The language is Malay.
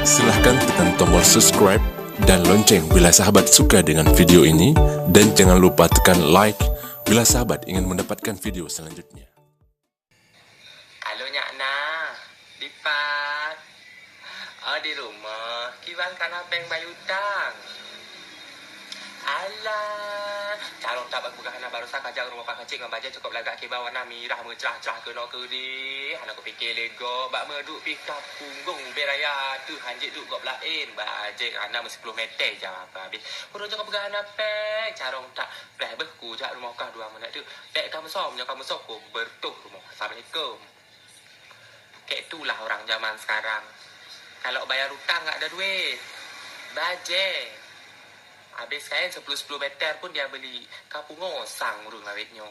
Silahkan tekan tombol subscribe dan lonceng bila sahabat suka dengan video ini, dan jangan lupa tekan like bila sahabat ingin mendapatkan video selanjutnya. Halo Nyak Na, Dipat. Di rumah, kiwan kan apa yang bayu utang. Alah, calon tak bukan anak baru sak kajak rumah pak kecil dengan baja cukup lagak ke bawah na mirah mencerah-cerah ke no ke di. Anak aku fikir lego, bak meduk pika punggung beraya tu hanjik duk gop lain. Bajik anak 10 meter jawab habis. Urut cakap pegang anak pek, carong tak pleh behku jak rumah kah 2 menit tu. Pek kamu somnya kamu soko bertuh rumah. Assalamualaikum. Kayak itulah orang zaman sekarang. Kalau bayar hutang tak ada duit. Baje. Habis kain 10-10 meter pun dia beli. Kapung ngosang urung awetnya.